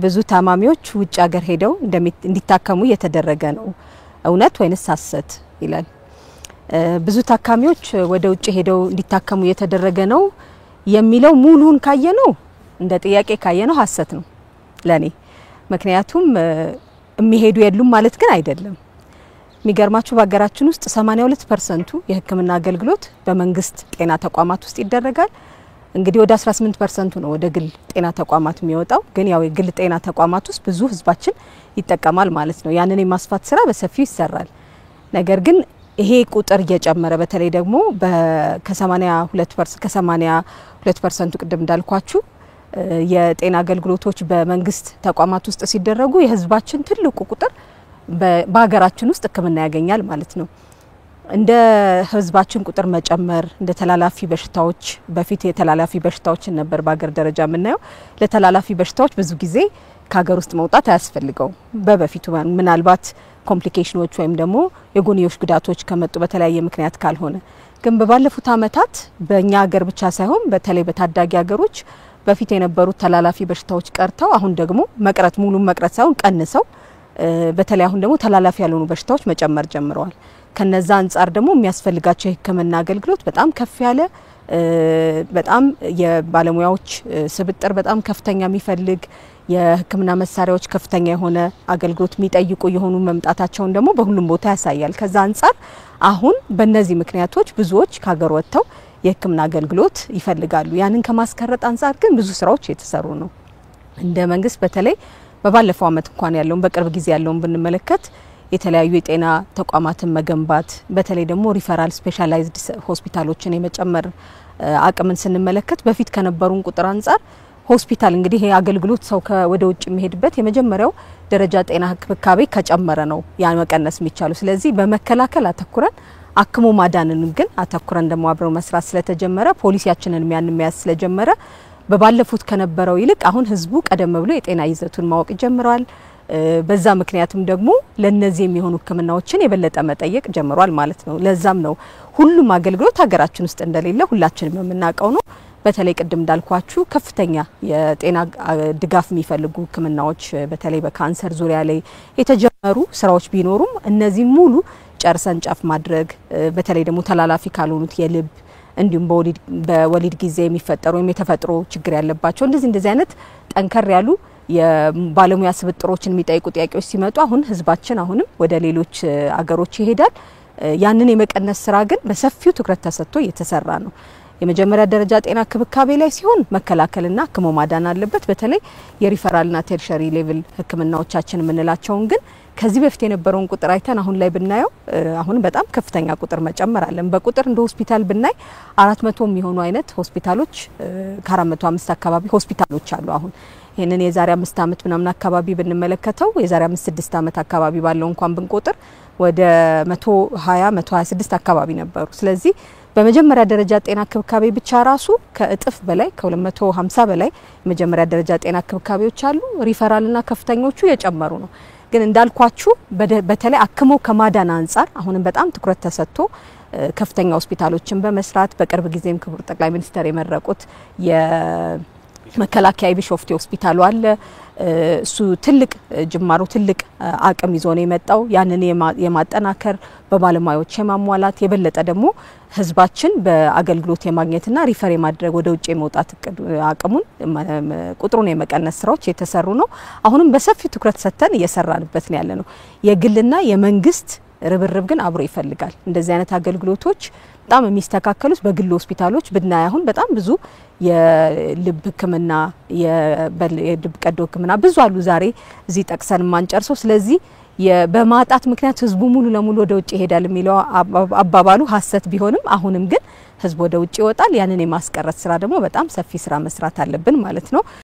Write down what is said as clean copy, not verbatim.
ብዙ ታማሚዎች ውጭ ሀገር ሄደው እንዲታከሙ እየተደረገ ነው እውነት ወይንስ ሐሰት ይላል ብዙ ታካሚዎች ወደ ውጭ ሄደው እንዲታከሙ እየተደረገ ነው የሚለው ሙሉን ካየነው እንደ ጥያቄ ካየነው ሐሰት ነው ለኔ ምክንያቱም የሚሄዱ የሉም ማለት ግን አይደለም የሚገርማችሁ በአገራችን ውስጥ 82% የህክምና አገልግሎት በመንግስት ጤና ተቋማት ውስጥ ይደረጋል እንግዲህ ወደ 18% ነው ወደ ግል ጤና ተቋማት የሚወጣው ግን ያው የግል ጤና ተቋማት ውስጥ ብዙ ህዝባችን ይጠቀማል ማለት ነው ያንን የማስፋት ስራ በሰፊው ይሰራል ነገር ግን ይሄ ቁጥር እየጨመረ በተለይ ደግሞ ከ82% ቅድም እንዳልኳችሁ የጤና አገልግሎቶች በመንግስት ተቋማት ውስጥ ሲደረጉ የህዝባችን ትልቁ ቁጥር በአገራችን ውስጥ ህክምና ያገኛል ማለት ነው እንደ ህዝባችን ቁጥር መጨመር እንደ ተላላፊ በሽታዎች በፊት የተላላፊ በሽታዎችን ነበር በአገር ደረጃ የምናየው ለተላላፊ በሽታዎች ብዙ ጊዜ ከሀገር ውስጥ መውጣት አያስፈልገው በበፊቱ ምናልባት ኮምፕሊኬሽኖች ወይም ደግሞ የጎንዮሽ ጉዳቶች ከመጡ በተለያየ ምክንያት ካልሆነ ግን በባለፉት አመታት በእኛ ሀገር ብቻ ሳይሆን በተለይ በታዳጊ ሀገሮች በፊት የነበሩ ተላላፊ በሽታዎች ቀርተው አሁን ደግሞ ሙሉ መቅረት ሳይሆን ቀንሰው በተለይ አሁን ደግሞ ተላላፊ ያልሆኑ በሽታዎች መጨመር ጀምረዋል ከነዛ አንፃር ደግሞ የሚያስፈልጋቸው የህክምና አገልግሎት በጣም ከፍ ያለ በጣም የባለሙያዎች ስብጥር በጣም ከፍተኛ የሚፈልግ የህክምና መሳሪያዎች ከፍተኛ የሆነ አገልግሎት የሚጠይቁ የሆኑ መምጣታቸውን ደግሞ በሁሉም ቦታ ያሳያል ከዛ አንፃር አሁን በእነዚህ ምክንያቶች ብዙዎች ከሀገር ወጥተው የህክምና አገልግሎት ይፈልጋሉ ያንን ከማስከረጥ አንፃር ግን ብዙ ስራዎች የተሰሩ ነው እንደ መንግስት በተለይ በባለፈው አመት እንኳን ያለውን በቅርብ ጊዜ ያለውን ብንመለከት የተለያዩ የጤና ተቋማትን መገንባት በተለይ ደግሞ ሪፈራል ስፔሻላይዝድ ሆስፒታሎችን የመጨመር አቅምን ስንመለከት በፊት ከነበሩን ቁጥር አንፃር ሆስፒታል እንግዲህ ይሄ አገልግሎት ሰው ወደ ውጭ የሚሄድበት የመጀመሪያው ደረጃ ጤና ህክምና ከጨመረ ነው ያን መቀነስ የሚቻለው ስለዚህ በመከላከል አተኩረን አክሞ ማዳንን ግን አተኩረን ደግሞ አብረው መስራት ስለተጀመረ ፖሊሲያችንን የሚያስ ስለጀመረ በባለፉት ከነበረው ይልቅ አሁን ህዝቡ ቀደም ብሎ የጤና ይዘቱን ማወቅ ጀምሯል በዛ ምክንያቱም ደግሞ ለነዚህ የሚሆኑ ህክምናዎችን የበለጠ መጠየቅ ጀምሯል ማለት ነው ለዛም ነው ሁሉም አገልግሎት ሀገራችን ውስጥ እንደሌለ ሁላችንም የምናውቀው ነው በተለይ ቅድም እንዳልኳችሁ ከፍተኛ የጤና ድጋፍ የሚፈልጉ ህክምናዎች በተለይ በካንሰር ዙሪያ ላይ የተጀመሩ ስራዎች ቢኖሩም እነዚህ ሙሉ ጨርሰን ጫፍ ማድረግ በተለይ ደግሞ ተላላፊ ካልሆኑት የልብ እንዲሁም በወሊድ ጊዜ የሚፈጠሩ የተፈጥሮ ችግር ያለባቸው እንደዚህ አይነት ጠንከር ያሉ የባለሙያ ስብጥሮችን የሚጠይቁ ጥያቄዎች ሲመጡ አሁን ህዝባችን አሁንም ወደ ሌሎች አገሮች ይሄዳል ያንን የመቀነስ ስራ ግን በሰፊው ትኩረት ተሰጥቶ እየተሰራ ነው የመጀመሪያ ደረጃ ጤና ክብካቤ ላይ ሲሆን መከላከልና ህክሞ ማዳን አለበት በተለይ የሪፈራልና ቴርሸሪ ሌቭል ህክምናዎቻችን ምንላቸውን ግን ከዚህ በፊት የነበረውን ቁጥር አይተን አሁን ላይ ብናየው አሁን በጣም ከፍተኛ ቁጥር መጨመር አለን በቁጥር እንደ ሆስፒታል ብናይ 400 የሚሆኑ አይነት ሆስፒታሎች ከ405 አካባቢ ሆስፒታሎች አሉ አሁን ይሄንን የዛሬ 5 አመት ምናምን አካባቢ ብንመለከተው የዛሬ 5-6 አመት አካባቢ ባለው እንኳን ብንቆጥር ወደ 126 አካባቢ ነበሩ ስለዚህ በመጀመሪያ ደረጃ ጤና ክብካቤ ብቻ ራሱ ከእጥፍ በላይ ከ250 በላይ የመጀመሪያ ደረጃ ጤና ክብካቤዎች አሉ ሪፈራልና ከፍተኞቹ የጨመሩ ነው ግን እንዳልኳችሁ በተለይ አክሞ ከማዳን አንፃር አሁንም በጣም ትኩረት ተሰጥቶ ከፍተኛ ሆስፒታሎችን በመስራት በቅርብ ጊዜም ክቡር ጠቅላይ ሚኒስትር የመረቁት የመከላከያ ቢሾፍቱ ሆስፒታል አለ እሱ ትልቅ ጅማሩ ትልቅ አቅም ይዞ ነው የመጣው ያንን የማጠናከር በባለሙያዎች የማሟላት የበለጠ ደግሞ ህዝባችን በአገልግሎት የማግኘትና ሪፈር የማድረግ ወደ ውጭ የመውጣት አቅሙን ቁጥሩን የመቀነስ ስራዎች የተሰሩ ነው አሁንም በሰፊ ትኩረት ሰጥተን እየሰራንበት ነው ያለነው የግልና የመንግስት ርብርብ ግን አብሮ ይፈልጋል እንደዚህ አይነት አገልግሎቶች በጣም የሚስተካከሉት በግል ሆስፒታሎች ብናይ አሁን በጣም ብዙ የልብ ህክምና የልብ ቀዶ ህክምና ብዙ አሉ ዛሬ እዚህ ጠቅሰን ማንጨርሰው ስለዚህ በማጣት ምክንያት ህዝቡ ሙሉ ለሙሉ ወደ ውጭ ይሄዳል የሚለው አባባሉ ሐሰት ቢሆንም አሁንም ግን ህዝቡ ወደ ውጭ ይወጣል ያንን የማስቀረት ስራ ደግሞ በጣም ሰፊ ስራ መስራት አለብን ማለት ነው